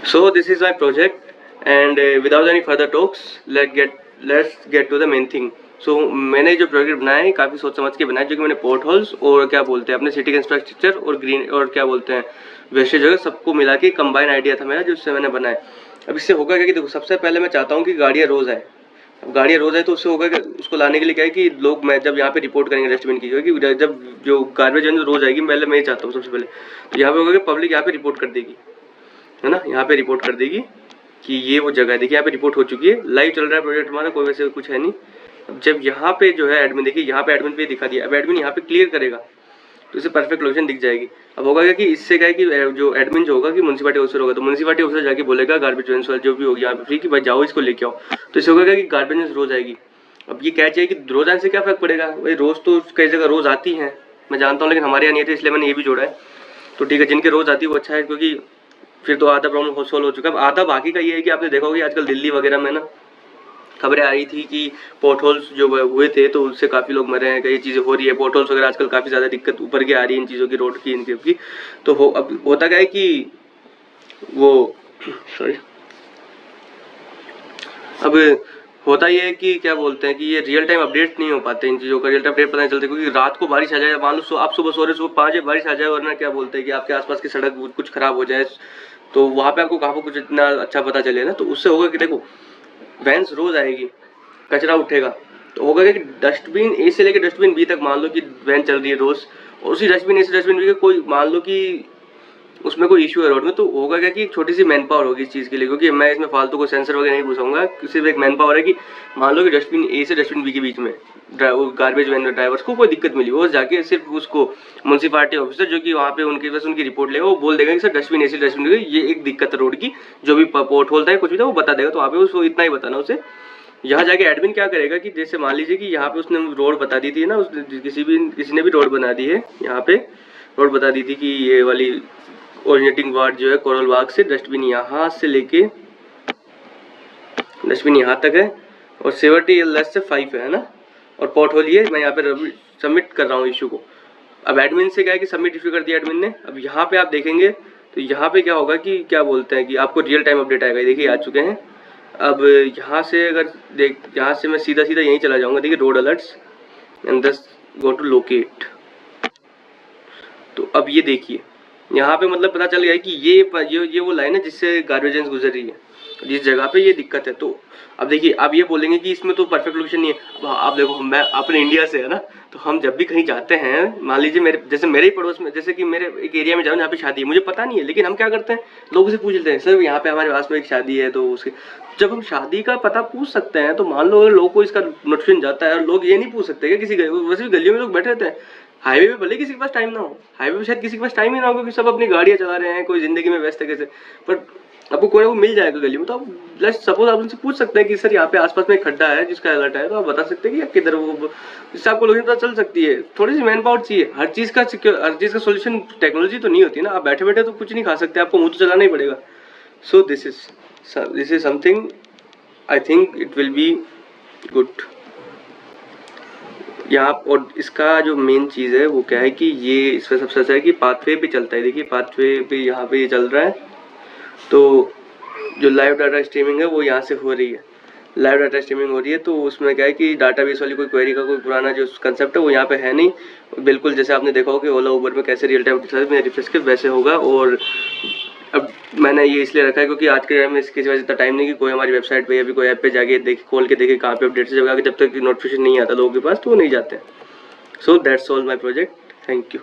So this is my project, and without any further talks, let's get to the main thing. So मैंने जो project बनाया है काफ़ी सोच समझ के बनाया, जो कि मैंने पोर्ट होल्स और क्या बोलते हैं अपने सिटी का इंफ्रास्ट्रक्चर और ग्रीन और क्या बोलते हैं वेस्टेज जगह सबको मिला के कंबाइन आइडिया था मेरा, जिससे मैंने बनाया। अब इससे होगा क्या कि देखो, सबसे पहले मैं चाहता हूँ कि गाड़ियाँ रोज़ आए। अब गाड़ियाँ रोज़ आए तो उससे होगा कि उसको लाने के लिए क्या है कि लोग मैं जब यहाँ पे रिपोर्ट करेंगे डस्टबिन की, कि जब जो गार्बेज है जो रोज़ आएगी, पहले मैं ये चाहता हूँ सबसे पहले तो यहाँ पे होगा कि पब्लिक यहाँ पे रिपोर्ट कर देगी, है ना, यहाँ पे रिपोर्ट कर देगी कि ये वो जगह है। देखिए यहाँ पे रिपोर्ट हो चुकी है, लाइव चल रहा है प्रोजेक्ट हमारा, कोई वैसे कुछ है नहीं। अब जब यहाँ पे जो है एडमिन, देखिए यहाँ पे एडमिन पे दिखा दिया, अब एडमिन यहाँ पे क्लियर करेगा तो इसे परफेक्ट लोकेशन दिख जाएगी। अब होगा क्या कि इससे क्या है कि जो एडमिन जो होगा कि म्यूनसिपैलिटी ऑफिसर होगा, तो म्यूनसिपैलिटी ऑफिसर जाके बोलेगा गार्बेज वाले जो भी होगी यहाँ पे फ्री कि भाई जाओ इसको लेके आओ, तो इससे होगा क्या कि गार्बेज रोज आएगी। अब ये क्या चाहिए कि रोज आने से क्या फर्क पड़ेगा, भाई रोज तो कई जगह रोज आती है, मैं जानता हूँ, लेकिन हमारे यहाँ नहीं आती, इसलिए मैंने ये भी जोड़ा है। तो ठीक है, जिनके रोज आती है वो अच्छा है, क्योंकि फिर तो आधा प्रॉब्लम सोल्व हो चुका है। आधा बाकी का ये है कि आपने देखा होगा आजकल दिल्ली वगैरह में ना खबरें आ रही थी कि पोर्ट होल्स जो हुए थे तो उससे काफ़ी लोग मरे हैं, कई चीज़ें हो रही है, पोर्ट होल्स वगैरह आजकल काफ़ी ज़्यादा दिक्कत ऊपर की आ रही है इन चीज़ों की, रोड की, इनकी की। तो अब होता क्या है कि वो सॉरी अब होता ये है कि क्या बोलते हैं कि ये रियल टाइम अपडेट नहीं हो पाते इन चीज़ों का, रियल टाइम अपडेट पता नहीं चलता, क्योंकि रात को बारिश आ जाए, मान लो आप सुबह सो रहे, सुबह 5 बजे बारिश आ जाए, वरना क्या बोलते हैं कि आपके आसपास की सड़क कुछ खराब हो जाए, तो वहाँ पे आपको कहाँ कुछ इतना अच्छा पता चले ना, तो उससे होगा कि देखो वैन्स रोज आएगी, कचरा उठेगा, तो होगा कि डस्टबिन ए से लेकर डस्टबिन बी तक, मान लो कि वैन चल रही है रोज, और उसी डस्टबिन ए से डस्टबिन बी का कोई मान लो कि उसमें कोई इशू है रोड में, तो होगा क्या कि एक छोटी सी मैन पावर होगी इस चीज़ के लिए, क्योंकि मैं इसमें फालतू को सेंसर वगैरह नहीं घुसाऊंगा, सिर्फ एक मैन पावर है कि मान लो कि डस्टबिन ए से डस्टबिन बी के बीच में गार्बेज वैन ड्राइवर्स को कोई दिक्कत मिली, वो जाके सिर्फ उसको म्यूनसिपैलिटी ऑफिसर जो कि वहाँ पे उनके पास उनकी रिपोर्ट लेगा, वो बोल देगा कि सर डस्टबिन ए से डस्टबिन बी ये एक दिक्कत है रोड की, जो भी पोर्ट होल था कुछ भी था वो बता देगा, तो वहाँ पे उसको इतना ही बताना उसे। यहाँ जाके एडमिन क्या करेगा कि जैसे मान लीजिए कि यहाँ पे उसने रोड बता दी थी ना, उसने किसी ने भी रोड बना दी है, यहाँ पे रोड बता दी थी कि ये वाली ओरिजिनेटिंग वार्ड जो है कोरल बाग से डस्टबिन यहाँ से लेके डस्टबिन यहाँ तक है, और सेवर्टी लेस से 5 है ना, और पोर्ट होल ये मैं यहाँ पे सबमिट कर रहा हूँ इशू को। अब एडमिन से क्या है कि सबमिट इशू कर दिया एडमिन ने। अब यहाँ पे आप देखेंगे तो यहाँ पे क्या होगा कि क्या बोलते हैं कि आपको रियल टाइम अपडेट आएगा, देखिए आ चुके हैं। अब यहाँ से अगर यहाँ से मैं सीधा यहीं चला जाऊँगा, देखिए रोड अलर्ट्स एंड दस गो टू लोकेट, तो अब ये देखिए यहाँ पे मतलब पता चल गया है कि ये वो लाइन है जिससे गार्बेज गुजर रही है, जिस जगह पे ये दिक्कत है। तो अब देखिए आप ये बोलेंगे कि इसमें तो परफेक्ट लोकेशन नहीं है। अब आप देखो, मैं अपने इंडिया से है ना, तो हम जब भी कहीं जाते हैं, मान लीजिए मेरे ही पड़ोस में, जैसे कि मेरे एक एरिया में जाऊँ जहाँ पे शादी है, मुझे पता नहीं है, लेकिन हम क्या करते हैं, लोगों से पूछ लेते हैं, सर यहाँ पे हमारे पास में एक शादी है, तो उसके जब हम शादी का पता पूछ सकते हैं, तो मान लो अगर लोगों को इसका नोटिफिकेशन जाता है और लोग ये नहीं पूछ सकते कि किसी वैसे भी गलियों में लोग बैठे रहते हैं, हाईवे पे भले किसी के पास टाइम ना हो, हाईवे पे शायद किसी के पास टाइम ही ना हो, क्योंकि सब अपनी गाड़ियाँ चला रहे हैं, कोई जिंदगी में व्यस्त है कैसे, बट आपको कोई ना कोई मिल जाएगा गली में, तो आप जस्ट सपोज आप उनसे पूछ सकते हैं कि सर यहाँ पे आसपास में एक खड्डा है जिसका अलर्ट है, तो आप बता सकते हैं कि किधर वो, इससे आपको लोकेशन पता चल सकती है। थोड़ी सी मैन पावर चाहिए, हर चीज़ का सोल्यूशन टेक्नोलॉजी तो नहीं होती ना, आप बैठे बैठे तो कुछ नहीं खा सकते, आपको मुँह तो चलाना ही पड़ेगा। So this is something I think it will be good यहाँ। और इसका जो मेन चीज़ है वो क्या है कि ये इसमें सबसे अच्छा है कि पाथवे पे चलता है, देखिए पाथवे पे यहाँ पे ये चल रहा है, तो जो लाइव डाटा स्ट्रीमिंग है वो यहाँ से हो रही है, लाइव डाटा स्ट्रीमिंग हो रही है, तो उसमें क्या है कि डाटाबेस वाली कोई क्वेरी का कोई पुराना जो कंसेप्ट है वो यहाँ पे है नहीं, बिल्कुल जैसे आपने देखा हो कि ओला उबर में कैसे रियल टाइम में रिफ्रेश के वैसे होगा। और अब मैंने ये इसलिए रखा है क्योंकि आज के टाइम में इसकी वजह से इतना टाइम नहीं कि कोई हमारी वेबसाइट पे या भी कोई ऐप पे जाके देखे, खोल के देखे कहाँ पे अपडेट से, जब तक नोटिफिकेशन नहीं आता लोगों के पास तो वो नहीं जाते हैं। So that's all my project, thank you.